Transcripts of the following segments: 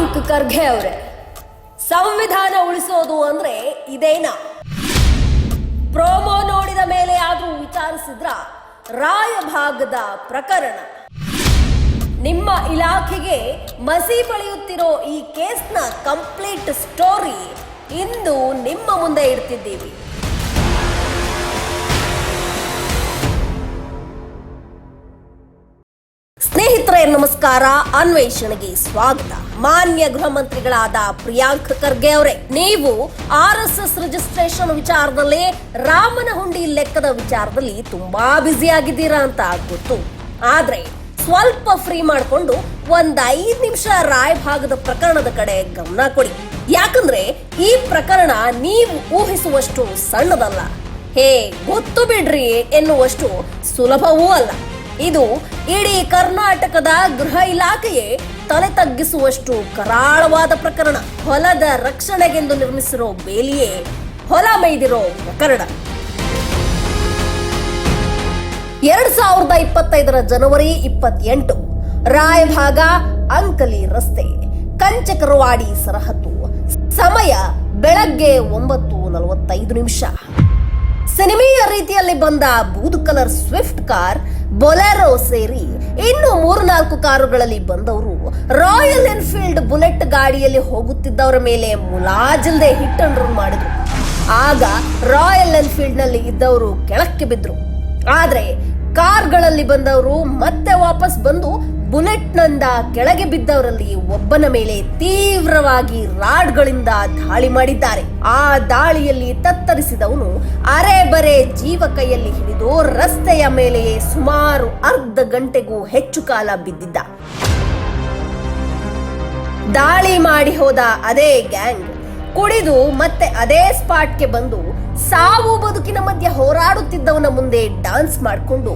ಪ್ರಿಯಾಂಕ್ ಖರ್ಗೆ ಅವರೇ, ಸಂವಿಧಾನ ಉಳಿಸೋದು ಅಂದ್ರೆ ಇದೇನಾ? ಪ್ರೋಮೋ ನೋಡಿದ ಮೇಲೆ ಆದ್ರೂ ವಿಚಾರಿಸಿದ್ರ ರಾಯಭಾಗದ ಪ್ರಕರಣ. ನಿಮ್ಮ ಇಲಾಖೆಗೆ ಮಸಿ ಬಳಿಯುತ್ತಿರೋ ಈ ಕೇಸ್ನ ಕಂಪ್ಲೀಟ್ ಸ್ಟೋರಿ ಇಂದು ನಿಮ್ಮ ಮುಂದೆ ಇಡ್ತಿದ್ದೀವಿ. ಸ್ನೇಹಿತರೆ ನಮಸ್ಕಾರ, ಅನ್ವೇಷಣೆಗೆ ಸ್ವಾಗತ. ಮಾನ್ಯ ಗೃಹ ಮಂತ್ರಿಗಳಾದ ಪ್ರಿಯಾಂಕ್ ಖರ್ಗೆ ಅವರೇ, ನೀವು RSS ರಿಜಿಸ್ಟ್ರೇಷನ್ ವಿಚಾರದಲ್ಲಿ, ರಾಮನಹುಂಡಿ ಲೆಕ್ಕದ ವಿಚಾರದಲ್ಲಿ ತುಂಬಾ ಬ್ಯುಸಿ ಆಗಿದ್ದೀರಾ ಅಂತ ಗೊತ್ತು. ಆದ್ರೆ ಸ್ವಲ್ಪ ಫ್ರೀ ಮಾಡಿಕೊಂಡು ಒಂದ್ 5 ನಿಮಿಷ ರಾಯಭಾಗದ ಪ್ರಕರಣದ ಕಡೆ ಗಮನ ಕೊಡಿ. ಯಾಕಂದ್ರೆ ಈ ಪ್ರಕರಣ ನೀವು ಊಹಿಸುವಷ್ಟು ಸಣ್ಣದಲ್ಲ, ಗೊತ್ತು ಬಿಡ್ರಿ ಎನ್ನುವಷ್ಟು ಸುಲಭವೂ ಅಲ್ಲ. ಇದು ಇಡೀ ಕರ್ನಾಟಕದ ಗೃಹ ಇಲಾಖೆಯೇ ತಲೆ ತಗ್ಗಿಸುವಷ್ಟು ಕರಾಳವಾದ ಪ್ರಕರಣ. ಹೊಲದ ರಕ್ಷಣೆಗೆಂದು ನಿರ್ಮಿಸಿರೋ ಬೇಲಿಯೇ ಹೊಲ ಮೇಯ್ದಿರೋ ಪ್ರಕರಣ. 2025 ಜನವರಿ 28 ರಾಯಭಾಗ ಅಂಕಲಿ ರಸ್ತೆ, ಕಂಚಕರವಾಡಿ ಸರಹದ್ದು. ಸಮಯ ಬೆಳಗ್ಗೆ 9:45. ಸಿನಿಮೀಯ ರೀತಿಯಲ್ಲಿ ಬಂದ ಬೂದು ಕಲರ್ ಸ್ವಿಫ್ಟ್ ಕಾರ್, ಬೊಲೆರೋ ಸೇರಿ ಇನ್ನು 3-4 ಕಾರುಗಳಲ್ಲಿ ಬಂದವರು ರಾಯಲ್ ಎನ್ಫೀಲ್ಡ್ ಬುಲೆಟ್ ಗಾಡಿಯಲ್ಲಿ ಹೋಗುತ್ತಿದ್ದವರ ಮೇಲೆ ಮುಲಾಜಿಲ್ದೆ ಹಿಟ್ ಅಂಡ್ ರನ್ ಮಾಡಿದ್ರು. ಆಗ ರಾಯಲ್ ಎನ್ಫೀಲ್ಡ್ ನಲ್ಲಿ ಇದ್ದವರು ಕೆಳಕ್ಕೆ ಬಿದ್ರು. ಆದ್ರೆ ಕಾರ್ಗಳಲ್ಲಿ ಬಂದವರು ಮತ್ತೆ ವಾಪಸ್ ಬಂದು ಬುಲೆಟ್ ನಿಂದ ಕೆಳಗೆ ಬಿದ್ದವರಲ್ಲಿ ಒಬ್ಬನ ಮೇಲೆ ತೀವ್ರವಾಗಿ ರಾಡ್ಗಳಿಂದ ದಾಳಿ ಮಾಡಿದ್ದಾರೆ. ಆ ದಾಳಿಯಲ್ಲಿ ತತ್ತರಿಸಿದವನು ಅರೆ ಬರೆ ಜೀವ ಕೈಯಲ್ಲಿ ಹಿಡಿದು ರಸ್ತೆಯ ಮೇಲೆಯೇ ಸುಮಾರು ಅರ್ಧ ಗಂಟೆಗೂ ಹೆಚ್ಚು ಕಾಲ ಬಿದ್ದಿದ್ದ. ದಾಳಿ ಮಾಡಿ ಹೋದ ಅದೇ ಗ್ಯಾಂಗ್ ಕುಡಿದು ಮತ್ತೆ ಅದೇ ಸ್ಪಾಟ್ಗೆ ಬಂದು ಸಾವು ಬದುಕಿನ ಮಧ್ಯೆ ಹೋರಾಡುತ್ತಿದ್ದವನ ಮುಂದೆ ಡಾನ್ಸ್ ಮಾಡಿಕೊಂಡು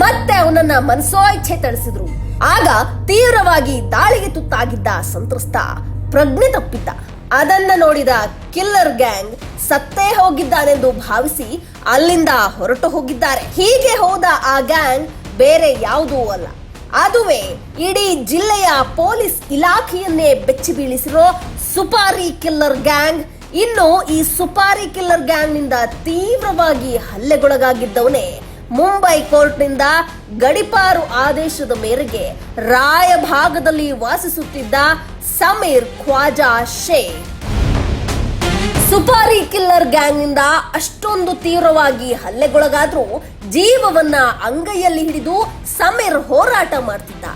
ಮತ್ತೆ ಅವನನ್ನ ಮನಸೋ ಇಚ್ಛೆ ತಳಿಸಿದ್ರು. ಆಗ ತೀವ್ರವಾಗಿ ದಾಳಿಗೆ ತುತ್ತಾಗಿದ್ದ ಸಂತ್ರಸ್ತ ಪ್ರಜ್ಞೆ ತಪ್ಪಿದ್ದ. ಅದನ್ನ ನೋಡಿದ ಕಿಲ್ಲರ್ ಗ್ಯಾಂಗ್ ಸತ್ತೇ ಹೋಗಿದ್ದಾನೆಂದು ಭಾವಿಸಿ ಅಲ್ಲಿಂದ ಹೊರಟು ಹೋಗಿದ್ದಾರೆ. ಹೀಗೆ ಹೋದ ಆ ಗ್ಯಾಂಗ್ ಬೇರೆ ಯಾವುದೂ ಅಲ್ಲ, ಅದುವೇ ಇಡೀ ಜಿಲ್ಲೆಯ ಪೊಲೀಸ್ ಇಲಾಖೆಯನ್ನೇ ಬೆಚ್ಚಿ ಬೀಳಿಸಿರೋ ಸುಪಾರಿ ಕಿಲ್ಲರ್ ಗ್ಯಾಂಗ್. ಇನ್ನು ಈ ಸುಪಾರಿ ಕಿಲ್ಲರ್ ಗ್ಯಾಂಗ್ ನಿಂದ ತೀವ್ರವಾಗಿ ಹಲ್ಲೆಗೊಳಗಾಗಿದ್ದವನೇ ಮುಂಬೈ ಕೋರ್ಟ್ನಿಂದ ಗಡಿಪಾರು ಆದೇಶದ ಮೇರೆಗೆ ರಾಯಭಾಗದಲ್ಲಿ ವಾಸಿಸುತ್ತಿದ್ದ ಸಮೀರ್ ಖ್ವಾಜಾ ಶೇಖ್. ಸುಪಾರಿ ಕಿಲ್ಲರ್ ಗ್ಯಾಂಗ್ ನಿಂದ ಅಷ್ಟೊಂದು ತೀವ್ರವಾಗಿ ಹಲ್ಲೆಗೊಳಗಾದ್ರೂ ಜೀವವನ್ನ ಅಂಗೈಯಲ್ಲಿ ಹಿಡಿದು ಸಮೀರ್ ಹೋರಾಟ ಮಾಡ್ತಿದ್ದ.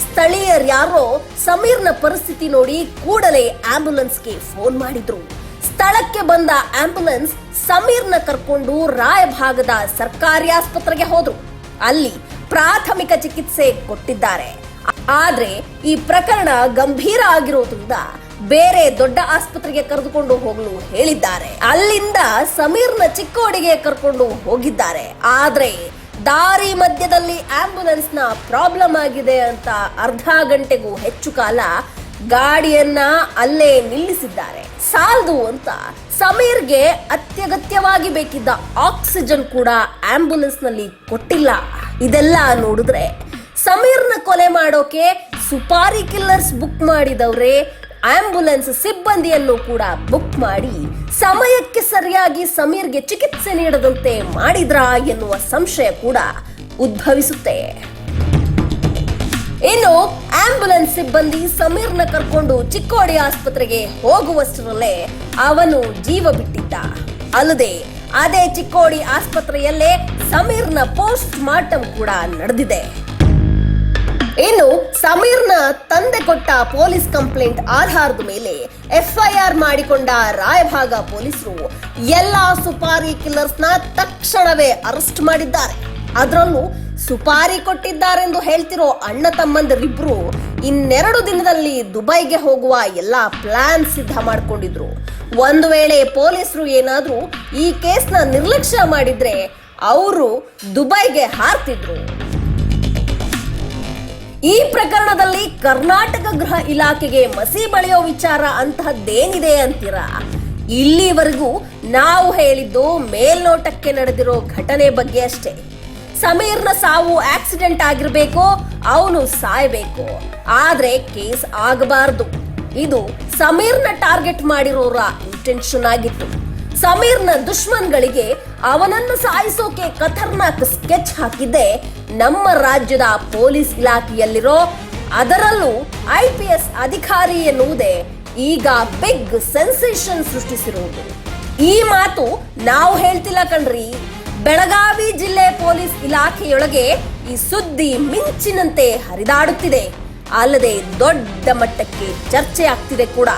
ಸ್ಥಳೀಯರ್ಯಾರೋ ಸಮೀರ್ನ ಪರಿಸ್ಥಿತಿ ನೋಡಿ ಕೂಡಲೇ ಆಂಬ್ಯುಲೆನ್ಸ್ಗೆ ಫೋನ್ ಮಾಡಿದ್ರು. ಸ್ಥಳಕ್ಕೆ ಬಂದ ಆಂಬ್ಯುಲೆನ್ಸ್ ಸಮೀರ್ನ ಕರ್ಕೊಂಡು ರಾಯಭಾಗದ ಸರ್ಕಾರಿ ಆಸ್ಪತ್ರೆಗೆ ಹೋದ್ರು. ಅಲ್ಲಿ ಪ್ರಾಥಮಿಕ ಚಿಕಿತ್ಸೆ ಕೊಟ್ಟಿದ್ದಾರೆ. ಆದ್ರೆ ಈ ಪ್ರಕರಣ ಗಂಭೀರ ಆಗಿರೋದ್ರಿಂದ ಬೇರೆ ದೊಡ್ಡ ಆಸ್ಪತ್ರೆಗೆ ಕರೆದುಕೊಂಡು ಹೋಗಲು ಹೇಳಿದ್ದಾರೆ. ಅಲ್ಲಿಂದ ಸಮೀರ್ನ ಚಿಕ್ಕೋಡಿಗೆ ಕರ್ಕೊಂಡು ಹೋಗಿದ್ದಾರೆ. ಆದ್ರೆ ದಾರಿ ಮಧ್ಯದಲ್ಲಿ ಆಂಬ್ಯುಲೆನ್ಸ್ ನ ಪ್ರಾಬ್ಲಮ್ ಆಗಿದೆ ಅಂತ ಅರ್ಧ ಗಂಟೆಗೂ ಹೆಚ್ಚು ಕಾಲ ಗಾಡಿಯನ್ನ ಅಲ್ಲೇ ನಿಲ್ಲಿಸಿದ್ದಾರೆ. ಸಾಲದು ಅಂತ ಸಮೀರ್ಗೆ ಅತ್ಯಗತ್ಯವಾಗಿ ಬೇಕಿದ್ದ ಆಕ್ಸಿಜನ್ ಕೂಡ ಆಂಬ್ಯುಲೆನ್ಸ್ ನಲ್ಲಿ ಕೊಟ್ಟಿಲ್ಲ. ಇದೆಲ್ಲ ನೋಡಿದ್ರೆ ಸಮೀರ್ನ ಕೊಲೆ ಮಾಡೋಕೆ ಸುಪಾರಿ ಕಿಲ್ಲರ್ಸ್ ಬುಕ್ ಮಾಡಿದವ್ರೆ ಆಂಬ್ಯುಲೆನ್ಸ್ ಸಿಬ್ಬಂದಿಯನ್ನು ಕೂಡ ಬುಕ್ ಮಾಡಿ ಸಮಯಕ್ಕೆ ಸರಿಯಾಗಿ ಸಮೀರ್ಗೆ ಚಿಕಿತ್ಸೆ ನೀಡದಂತೆ ಮಾಡಿದ್ರಾ ಎನ್ನುವ ಸಂಶಯ ಕೂಡ ಉದ್ಭವಿಸುತ್ತೆ. ಇನ್ನು ಆಂಬ್ಯುಲೆನ್ಸ್ ಸಿಬ್ಬಂದಿ ಸಮೀರ್ನ ಕರ್ಕೊಂಡು ಚಿಕ್ಕೋಡಿ ಆಸ್ಪತ್ರೆಗೆ ಹೋಗುವಷ್ಟರಲ್ಲೇ ಅವನು ಜೀವ ಬಿಟ್ಟಿದ್ದ. ಅಲ್ಲದೆ ಅದೇ ಚಿಕ್ಕೋಡಿ ಆಸ್ಪತ್ರೆಯಲ್ಲೇ ಸಮೀರ್ನ ಪೋಸ್ಟ್ ಮಾರ್ಟಮ್ ಕೂಡ ನಡೆದಿದೆ. ಇನ್ನು ಸಮೀರ್ನ ತಂದೆ ಕೊಟ್ಟ ಪೊಲೀಸ್ ಕಂಪ್ಲೇಂಟ್ ಆಧಾರದ ಮೇಲೆ FIR ಮಾಡಿಕೊಂಡ ರಾಯಭಾಗ ಪೊಲೀಸರು ಎಲ್ಲಾ ಸುಪಾರಿ ಕಿಲ್ಲರ್ಸ್ನ ತಕ್ಷಣವೇ ಅರೆಸ್ಟ್ ಮಾಡಿದ್ದಾರೆ. ಅದರಲ್ಲೂ ಸುಪಾರಿ ಕೊಟ್ಟಿದ್ದಾರೆಂದು ಹೇಳ್ತಿರೋ ಅಣ್ಣ ತಮ್ಮಂದಿರಿಬ್ರು 2 ದಿನದಲ್ಲಿ ದುಬೈಗೆ ಹೋಗುವ ಎಲ್ಲಾ ಪ್ಲಾನ್ ಸಿದ್ಧ ಮಾಡ್ಕೊಂಡಿದ್ರು. ಒಂದು ವೇಳೆ ಪೊಲೀಸರು ಏನಾದ್ರೂ ಈ ಕೇಸ್ನ ನಿರ್ಲಕ್ಷ್ಯ ಮಾಡಿದ್ರೆ ಅವರು ದುಬೈಗೆ ಹಾರ್ತಿದ್ರು. ಈ ಪ್ರಕರಣದಲ್ಲಿ ಕರ್ನಾಟಕ ಗೃಹ ಇಲಾಖೆಗೆ ಮಸಿ ಬಳಿಯೋ ವಿಚಾರ ಅಂತಹದ್ದೇನಿದೆ ಅಂತೀರಾ? ಇಲ್ಲಿವರೆಗೂ ನಾವು ಹೇಳಿದ್ದು ಮೇಲ್ನೋಟಕ್ಕೆ ನಡೆದಿರೋ ಘಟನೆ ಬಗ್ಗೆ ಅಷ್ಟೇ. ಸಮೀರ್ನ ಸಾವು ಆಕ್ಸಿಡೆಂಟ್ ಆಗಿರಬೇಕು, ಅವನು ಸಾಯಬೇಕು, ಆದ್ರೆ ಕೇಸ್ ಆಗಬಾರ್ದು. ಇದು ಸಮೀರ್ನ ಟಾರ್ಗೆಟ್ ಮಾಡಿರೋರ ಇಂಟೆನ್ಷನ್ ಆಗಿತ್ತು. ಸಮೀರ್ನ ದುಶ್ಮನ್ಗಳಿಗೆ ಅವನನ್ನು ಸಾಯಿಸೋಕೆ ಖತರ್ನಾಕ್ ಸ್ಕೆಚ್ ಹಾಕಿದ್ದೆ ನಮ್ಮ ರಾಜ್ಯದ ಪೊಲೀಸ್ ಇಲಾಖೆಯಲ್ಲಿರೋ, ಅದರಲ್ಲೂ IPS ಅಧಿಕಾರಿ ಎನ್ನುವುದೇ ಈಗ ಬಿಗ್ ಸೆನ್ಸೇಷನ್ ಸೃಷ್ಟಿಸಿರುವುದು. ಈ ಮಾತು ನಾವು ಹೇಳ್ತಿಲ್ಲ ಕಣ್ರಿ, ಬೆಳಗಾವಿ ಜಿಲ್ಲೆ ಪೊಲೀಸ್ ಇಲಾಖೆಯೊಳಗೆ ಈ ಸುದ್ದಿ ಮಿಂಚಿನಂತೆ ಹರಿದಾಡುತ್ತಿದೆ. ಅಲ್ಲದೆ ದೊಡ್ಡ ಮಟ್ಟಕ್ಕೆ ಚರ್ಚೆ ಆಗ್ತಿದೆ ಕೂಡ.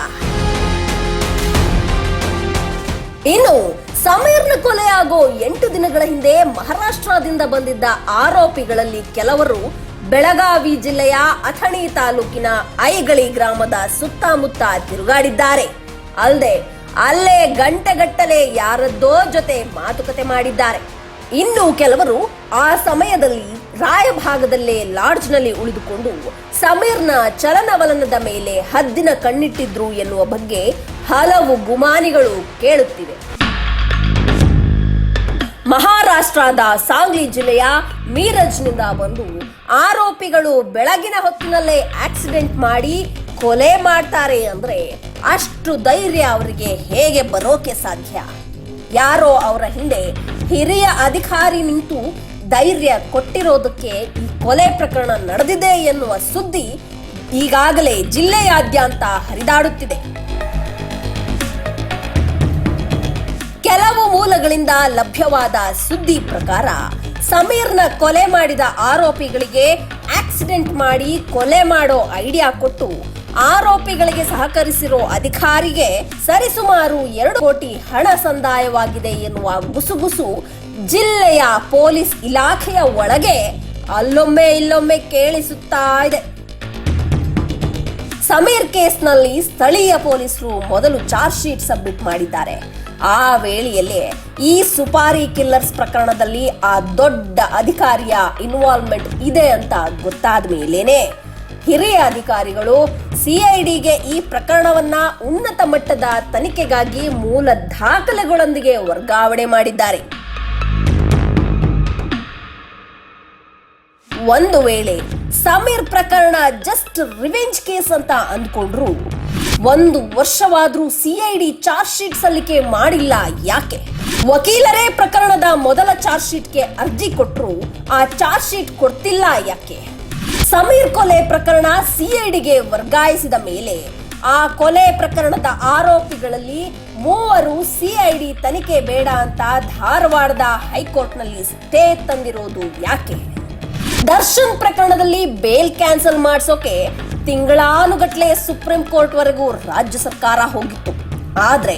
ಇನ್ನು ಸಮೀರ್ನ ಕೊಲೆಯಾಗೋ 8 ದಿನಗಳ ಹಿಂದೆ ಮಹಾರಾಷ್ಟ್ರದಿಂದ ಬಂದಿದ್ದ ಆರೋಪಿಗಳಲ್ಲಿ ಕೆಲವರು ಬೆಳಗಾವಿ ಜಿಲ್ಲೆಯ ಅಥಣಿ ತಾಲೂಕಿನ ಐಗಳಿ ಗ್ರಾಮದ ಸುತ್ತಮುತ್ತ ತಿರುಗಾಡಿದ್ದಾರೆ. ಅಲ್ಲೇ ಗಂಟೆಗಟ್ಟಲೆ ಯಾರದ್ದೋ ಜೊತೆ ಮಾತುಕತೆ ಮಾಡಿದ್ದಾರೆ. ಇನ್ನು ಕೆಲವರು ಆ ಸಮಯದಲ್ಲಿ ರಾಯಭಾಗದಲ್ಲೇ ಲಾಡ್ಜ್ನಲ್ಲಿ ಉಳಿದುಕೊಂಡು ಸಮೀರ್ನ ಚಲನವಲನದ ಮೇಲೆ ಹದ್ದಿನ ಕಣ್ಣಿಟ್ಟಿದ್ರು ಎನ್ನುವ ಬಗ್ಗೆ ಹಲವು ಗುಮಾನಿಗಳು ಕೇಳುತ್ತಿವೆ. ಮಹಾರಾಷ್ಟ್ರದ ಸಾಂಗ್ಲಿ ಜಿಲ್ಲೆಯ ಮೀರಜ್ನಿಂದ ಬಂದು ಆರೋಪಿಗಳು ಬೆಳಗಿನ ಹೊತ್ತಿನಲ್ಲೇ ಆಕ್ಸಿಡೆಂಟ್ ಮಾಡಿ ಕೊಲೆ ಮಾಡ್ತಾರೆ ಅಂದ್ರೆ ಅಷ್ಟು ಧೈರ್ಯ ಅವರಿಗೆ ಹೇಗೆ ಬರೋಕೆ ಸಾಧ್ಯ? ಯಾರೋ ಅವರ ಹಿಂದೆ ಹಿರಿಯ ಅಧಿಕಾರಿ ನಿಂತು ಧೈರ್ಯ ಕೊಟ್ಟಿರೋದಕ್ಕೆ ಈ ಕೊಲೆ ಪ್ರಕರಣ ನಡೆದಿದೆ ಎನ್ನುವ ಸುದ್ದಿ ಈಗಾಗಲೇ ಜಿಲ್ಲೆಯಾದ್ಯಂತ ಹರಿದಾಡುತ್ತಿದೆ. ಕೆಲವು ಮೂಲಗಳಿಂದ ಲಭ್ಯವಾದ ಸುದ್ದಿ ಪ್ರಕಾರ ಸಮೀರ್ನ ಕೊಲೆ ಮಾಡಿದ ಆರೋಪಿಗಳಿಗೆ ಆಕ್ಸಿಡೆಂಟ್ ಮಾಡಿ ಕೊಲೆ ಮಾಡೋ ಐಡಿಯಾ ಕೊಟ್ಟು ಆರೋಪಿಗಳಿಗೆ ಸಹಕರಿಸಿರೋ ಅಧಿಕಾರಿಗೆ ಸರಿಸುಮಾರು 2 ಕೋಟಿ ಹಣ ಸಂದಾಯವಾಗಿದೆ ಎನ್ನುವ ಗುಸುಗುಸು ಜಿಲ್ಲೆಯ ಪೊಲೀಸ್ ಇಲಾಖೆಯ ಒಳಗೆ ಅಲ್ಲೊಮ್ಮೆ ಇಲ್ಲೊಮ್ಮೆ ಕೇಳಿಸುತ್ತಾ ಇದೆ. ಸಮೀರ್ ಕೇಸ್ನಲ್ಲಿ ಸ್ಥಳೀಯ ಪೊಲೀಸರು ಮೊದಲು ಚಾರ್ಜ್ ಶೀಟ್ ಸಬ್ಮಿಟ್ ಮಾಡಿದ್ದಾರೆ. ಆ ವೇಳೆಯಲ್ಲೇ ಈ ಸುಪಾರಿ ಕಿಲ್ಲರ್ಸ್ ಪ್ರಕರಣದಲ್ಲಿ ಆ ದೊಡ್ಡ ಅಧಿಕಾರಿಯ ಇನ್ವಾಲ್ವ್ಮೆಂಟ್ ಇದೆ ಅಂತ ಗೊತ್ತಾದ ಮೇಲೇನೆ ಹಿರಿಯ ಅಧಿಕಾರಿಗಳು CIDಗೆ ಈ ಪ್ರಕರಣವನ್ನ ಉನ್ನತ ಮಟ್ಟದ ತನಿಖೆಗಾಗಿ ಮೂಲ ದಾಖಲೆಗಳೊಂದಿಗೆ ವರ್ಗಾವಣೆ ಮಾಡಿದ್ದಾರೆ. ಒಂದು ವೇಳೆ ಸಮೀರ್ ಪ್ರಕರಣ ಜಸ್ಟ್ ರಿವೆಂಜ್ ಕೇಸ್ ಅಂತ ಅಂದ್ಕೊಂಡ್ರು 1 ವರ್ಷವಾದ್ರೂ CID ಚಾರ್ಜ್ ಶೀಟ್ ಸಲ್ಲಿಕೆ ಮಾಡಿಲ್ಲ ಯಾಕೆ? ವಕೀಲರೇ ಪ್ರಕರಣದ ಮೊದಲ ಚಾರ್ಜ್ ಶೀಟ್ಗೆ ಅರ್ಜಿ ಕೊಟ್ಟರು, ಆ ಚಾರ್ಜ್ ಶೀಟ್ ಕೊಡ್ತಿಲ್ಲ ಯಾಕೆ? ಸಮೀರ್ ಕೊಲೆ ಪ್ರಕರಣ CIDಗೆ ವರ್ಗಾಯಿಸಿದ ಮೇಲೆ ಆ ಕೊಲೆ ಪ್ರಕರಣದ ಆರೋಪಿಗಳಲ್ಲಿ 3 CID ತನಿಖೆ ಬೇಡ ಅಂತ ಧಾರವಾಡದ ಹೈಕೋರ್ಟ್ನಲ್ಲಿ ಸ್ಟೇ ತಂದಿರೋದು ಯಾಕೆ? ದರ್ಶನ್ ಪ್ರಕರಣದಲ್ಲಿ ಬೇಲ್ ಕ್ಯಾನ್ಸಲ್ ಮಾಡಿಸೋಕೆ ತಿಂಗಳಾನುಗಟ್ಲೆ ಸುಪ್ರೀಂ ಕೋರ್ಟ್ ವರೆಗೂ ರಾಜ್ಯ ಸರ್ಕಾರ ಹೋಗಿತ್ತು. ಆದ್ರೆ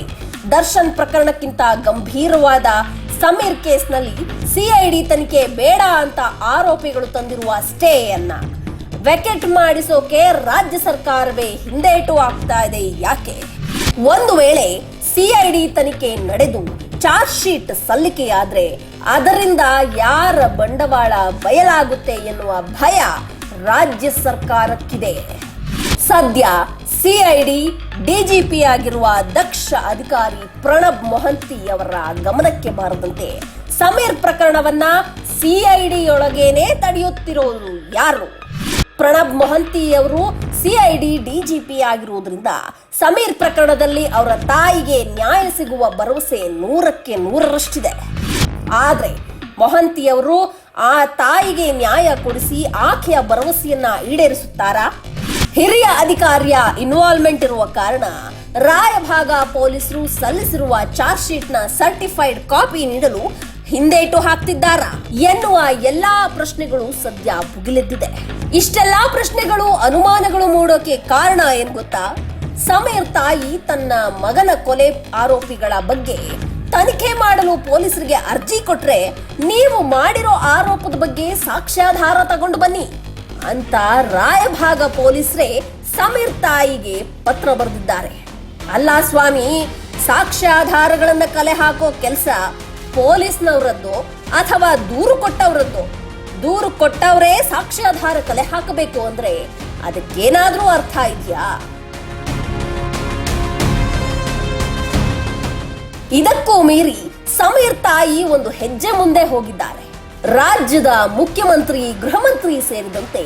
ದರ್ಶನ್ ಪ್ರಕರಣಕ್ಕಿಂತ ಗಂಭೀರವಾದ ಸಮೀರ್ ಕೇಸ್ನಲ್ಲಿ CID ತನಿಖೆ ಬೇಡ ಅಂತ ಆರೋಪಿಗಳು ತಂದಿರುವ ಸ್ಟೇಯನ್ನ ವೆಕೆಟ್ ಮಾಡಿಸೋಕೆ ರಾಜ್ಯ ಸರ್ಕಾರವೇ ಹಿಂದೇಟು ಆಗ್ತಾ ಇದೆ ಯಾಕೆ? ಒಂದು ವೇಳೆ CID ತನಿಖೆ ನಡೆದು ಚಾರ್ಜ್ ಶೀಟ್ ಸಲ್ಲಿಕೆಯಾದ್ರೆ ಅದರಿಂದ ಯಾರ ಬಂಡವಾಳ ಬಯಲಾಗುತ್ತೆ ಎನ್ನುವ ಭಯ ರಾಜ್ಯ ಸರ್ಕಾರಕ್ಕಿದೆ. ಸದ್ಯ CID DGP ಆಗಿರುವ ದಕ್ಷ ಅಧಿಕಾರಿ ಪ್ರಣಬ್ ಮೊಹಂತಿ ಅವರ ಗಮನಕ್ಕೆ ಬಾರದಂತೆ ಸಮೀರ್ ಪ್ರಕರಣವನ್ನ CID ಯೊಳಗೇನೆ ತಡೆಯುತ್ತಿರೋರು ಯಾರು? ಪ್ರಣಬ್ ಮೊಹಂತಿ ಅವರು CID DGP ಆಗಿರುವುದರಿಂದ ಸಮೀರ್ ಪ್ರಕರಣದಲ್ಲಿ ಅವರ ತಾಯಿಗೆ ನ್ಯಾಯ ಸಿಗುವ ಭರವಸೆ 100ಕ್ಕೆ 100ರಷ್ಟಿದೆ. ಆದ್ರೆ ಮೊಹಂತಿ ಅವರು ಆ ತಾಯಿಗೆ ನ್ಯಾಯ ಕೊಡಿಸಿ ಆಕೆಯ ಭರವಸೆಯನ್ನ ಈಡೇರಿಸುತ್ತಾರಾ? ಹಿರಿಯ ಅಧಿಕಾರಿಯ ಇನ್ವಾಲ್ವ್ಮೆಂಟ್ ಇರುವ ಕಾರಣ ರಾಯಭಾಗ ಪೊಲೀಸರು ಸಲ್ಲಿಸಿರುವ ಚಾರ್ಜ್ ಶೀಟ್ ನ ಸರ್ಟಿಫೈಡ್ ಕಾಪಿ ನೀಡಲು ಹಿಂದೇಟು ಹಾಕ್ತಿದ್ದಾರಾ ಎನ್ನುವ ಎಲ್ಲಾ ಪ್ರಶ್ನೆಗಳು ಸದ್ಯ ಭುಗಿಲೆದ್ದಿದೆ. ಇಷ್ಟೆಲ್ಲಾ ಪ್ರಶ್ನೆಗಳು ಅನುಮಾನಗಳು ಮೂಡೋಕೆ ಕಾರಣ ಏನ್ ಗೊತ್ತಾ? ಸಮೀರ್ ತಾಯಿ ತನ್ನ ಮಗನ ಕೊಲೆ ಆರೋಪಿಗಳ ಬಗ್ಗೆ ತನಿಖೆ ಮಾಡಲು ಪೊಲೀಸರಿಗೆ ಅರ್ಜಿ ಕೊಟ್ರೆ ನೀವು ಮಾಡಿರೋ ಆರೋಪದ ಬಗ್ಗೆ ಸಾಕ್ಷ್ಯಾಧಾರ ತಗೊಂಡು ಬನ್ನಿ ಅಂತ ರಾಯಭಾಗ ಪೊಲೀಸರೇ ಸಮೀರ್ ತಾಯಿಗೆ ಪತ್ರ ಬರೆದಿದ್ದಾರೆ. ಅಲ್ಲ ಸ್ವಾಮಿ, ಸಾಕ್ಷ್ಯಾಧಾರಗಳನ್ನ ಕಲೆ ಹಾಕೋ ಕೆಲಸ ಪೊಲೀಸ್ನವರದ್ದು ಅಥವಾ ದೂರು ಕೊಟ್ಟವರದ್ದು? ದೂರು ಕೊಟ್ಟವರೇ ಸಾಕ್ಷ್ಯಾಧಾರ ಕಲೆ ಹಾಕಬೇಕು ಅಂದ್ರೆ ಅದಕ್ಕೇನಾದ್ರೂ ಅರ್ಥ ಇದೆಯಾ? ಇದಕ್ಕೂ ಮೀರಿ ಸಮೀರ್ ತಾಯಿ ಒಂದು ಹೆಜ್ಜೆ ಮುಂದೆ ಹೋಗಿದ್ದಾರೆ. ರಾಜ್ಯದ ಮುಖ್ಯಮಂತ್ರಿ, ಗೃಹ ಮಂತ್ರಿ ಸೇರಿದಂತೆ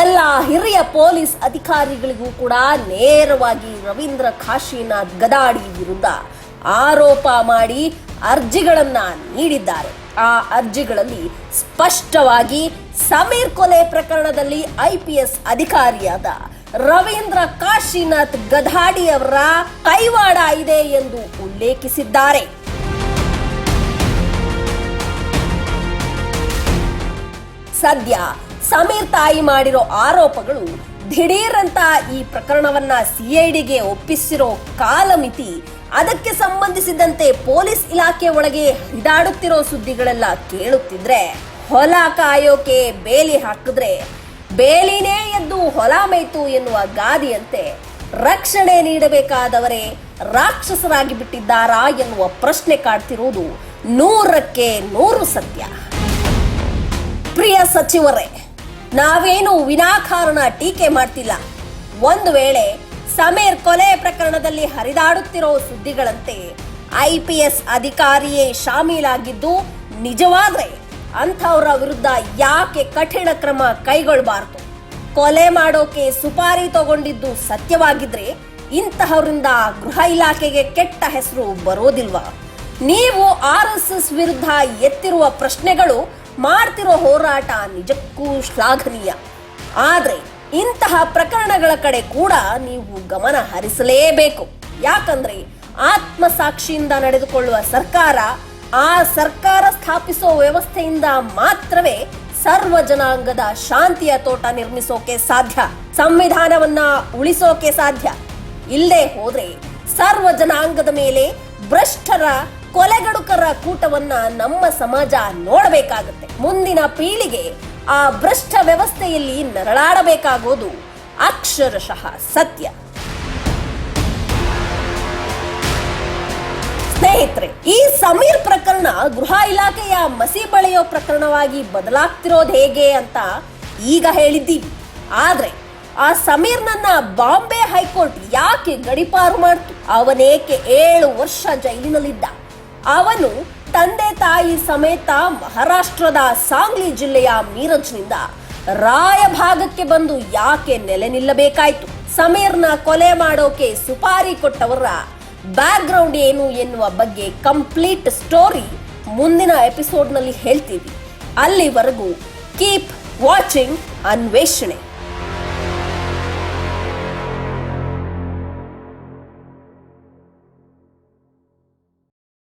ಎಲ್ಲ ಹಿರಿಯ ಪೊಲೀಸ್ ಅಧಿಕಾರಿಗಳಿಗೂ ಕೂಡ ನೇರವಾಗಿ ರವೀಂದ್ರ ಕಾಶಿನಾಥ್ ಗದಾಡಿ ವಿರುದ್ಧ ಆರೋಪ ಮಾಡಿ ಅರ್ಜಿಗಳನ್ನ ನೀಡಿದ್ದಾರೆ. ಆ ಅರ್ಜಿಗಳಲ್ಲಿ ಸ್ಪಷ್ಟವಾಗಿ ಸಮೀರ್ ಕೊಲೆ ಪ್ರಕರಣದಲ್ಲಿ IPS ಅಧಿಕಾರಿಯಾದ ರವೀಂದ್ರ ಕಾಶಿನಾಥ್ ಗದಾಡಿ ಅವರ ಕೈವಾಡ ಇದೆ ಎಂದು ಉಲ್ಲೇಖಿಸಿದ್ದಾರೆ. ಸದ್ಯ ಸಮೀರ್ ತಾಯಿ ಮಾಡಿರೋ ಆರೋಪಗಳು ದಿಢೀರಂತ ಈ ಪ್ರಕರಣವನ್ನ CIDಗೆ ಒಪ್ಪಿಸಿರೋ ಕಾಲಮಿತಿ, ಅದಕ್ಕೆ ಸಂಬಂಧಿಸಿದಂತೆ ಪೊಲೀಸ್ ಇಲಾಖೆ ಒಳಗೆ ಹಿಡಿದಾಡುತ್ತಿರೋ ಸುದ್ದಿಗಳೆಲ್ಲ ಕೇಳುತ್ತಿದ್ರೆ ಹೊಲ ಕಾಯೋಕೆ ಬೇಲಿ ಹಾಕಿದ್ರೆ ಬೇಲಿನೇ ಎದ್ದು ಹೊಲ ಮೇಯ್ತು ಎನ್ನುವ ಗಾದೆಯಂತೆ ರಕ್ಷಣೆ ನೀಡಬೇಕಾದವರೇ ರಾಕ್ಷಸರಾಗಿ ಬಿಟ್ಟಿದ್ದಾರಾ ಎನ್ನುವ ಪ್ರಶ್ನೆ ಕಾಡ್ತಿರುವುದು 100ಕ್ಕೆ 100 ಸತ್ಯ. ಪ್ರಿಯ ಸಚಿವರೇ, ನಾವೇನು ವಿನಾಕಾರಣ ಟೀಕೆ ಮಾಡ್ತಿಲ್ಲ. ಒಂದು ವೇಳೆ ಸಮೀರ್ ಕೊಲೆ ಪ್ರಕರಣದಲ್ಲಿ ಹರಿದಾಡುತ್ತಿರೋ ಸುದ್ದಿಗಳಂತೆ IPS ಅಧಿಕಾರಿಯೇ ಶಾಮೀಲಾಗಿದ್ದು ನಿಜವಾದ್ರೆ ಅಂಥವರ ವಿರುದ್ಧ ಯಾಕೆ ಕಠಿಣ ಕ್ರಮ ಕೈಗೊಳ್ಳಬಾರದು? ಕೊಲೆ ಮಾಡೋಕೆ ಸುಪಾರಿ ತಗೊಂಡಿದ್ದು ಸತ್ಯವಾಗಿದ್ರೆ ಇಂತಹವರಿಂದ ಗೃಹ ಇಲಾಖೆಗೆ ಕೆಟ್ಟ ಹೆಸರು ಬರೋದಿಲ್ವಾ? ನೀವು RSS ವಿರುದ್ಧ ಎತ್ತಿರುವ ಪ್ರಶ್ನೆಗಳು, ಮಾಡ್ತಿರೋ ಹೋರಾಟ ನಿಜಕ್ಕೂ ಶ್ಲಾಘನೀಯ. ಆದ್ರೆ ಇಂತಹ ಪ್ರಕರಣಗಳ ಕಡೆ ಕೂಡ ನೀವು ಗಮನ ಹರಿಸಲೇಬೇಕು. ಯಾಕಂದ್ರೆ ಆತ್ಮಸಾಕ್ಷಿಯಿಂದ ನಡೆದುಕೊಳ್ಳುವ ಸರ್ಕಾರ, ಆ ಸರ್ಕಾರ ಸ್ಥಾಪಿಸೋ ವ್ಯವಸ್ಥೆಯಿಂದ ಮಾತ್ರವೇ ಸರ್ವ ಜನಾಂಗದ ಶಾಂತಿಯ ತೋಟ ನಿರ್ಮಿಸೋಕೆ ಸಾಧ್ಯ, ಸಂವಿಧಾನವನ್ನ ಉಳಿಸೋಕೆ ಸಾಧ್ಯ. ಇಲ್ಲದೆ ಹೋದ್ರೆ ಸರ್ವ ಜನಾಂಗದ ಮೇಲೆ ಭ್ರಷ್ಟರ, ಕೊಲೆಗಡುಕರ ಕೂಟವನ್ನ ನಮ್ಮ ಸಮಾಜ ನೋಡಬೇಕಾಗುತ್ತೆ. ಮುಂದಿನ ಪೀಳಿಗೆ ಆ ಭ್ರಷ್ಟ ವ್ಯವಸ್ಥೆಯಲ್ಲಿ ನರಳಾಡಬೇಕಾಗೋದು ಅಕ್ಷರಶಃ ಸತ್ಯ. ಸ್ನೇಹಿತರೆ, ಈ ಸಮೀರ್ ಪ್ರಕರಣ ಗೃಹ ಇಲಾಖೆಯ ಮಸಿ ಬಳಿಯೋ ಪ್ರಕರಣವಾಗಿ ಬದಲಾಗ್ತಿರೋದು ಹೇಗೆ ಅಂತ ಈಗ ಹೇಳಿದ್ದೀವಿ. ಆದ್ರೆ ಆ ಸಮೀರ್ನನ್ನ ಬಾಂಬೆ ಹೈಕೋರ್ಟ್ ಯಾಕೆ ಗಡೀಪಾರು ಮಾಡ್ತು? ಅವನೇಕೆ 7 ವರ್ಷ ಜೈಲಿನಲ್ಲಿದ್ದ? ಅವನು ತಂದೆ ತಾಯಿ ಸಮೇತ ಮಹಾರಾಷ್ಟ್ರದ ಸಾಂಗ್ಲಿ ಜಿಲ್ಲೆಯ ಮೀರಜ್ನಿಂದ ರಾಯಭಾಗಕ್ಕೆ ಬಂದು ಯಾಕೆ ನೆಲೆ ನಿಲ್ಲಬೇಕಾಯ್ತು? ಸಮೀರ್ನ ಕೊಲೆ ಮಾಡೋಕೆ ಸುಪಾರಿ ಕೊಟ್ಟವರ ಬ್ಯಾಕ್ಗ್ರೌಂಡ್ ಏನು ಎನ್ನುವ ಬಗ್ಗೆ ಕಂಪ್ಲೀಟ್ ಸ್ಟೋರಿ ಮುಂದಿನ ಎಪಿಸೋಡ್ನಲ್ಲಿ ಹೇಳ್ತೀವಿ. ಅಲ್ಲಿವರೆಗೂ ಕೀಪ್ ವಾಚಿಂಗ್ ಅನ್ವೇಷಣೆ.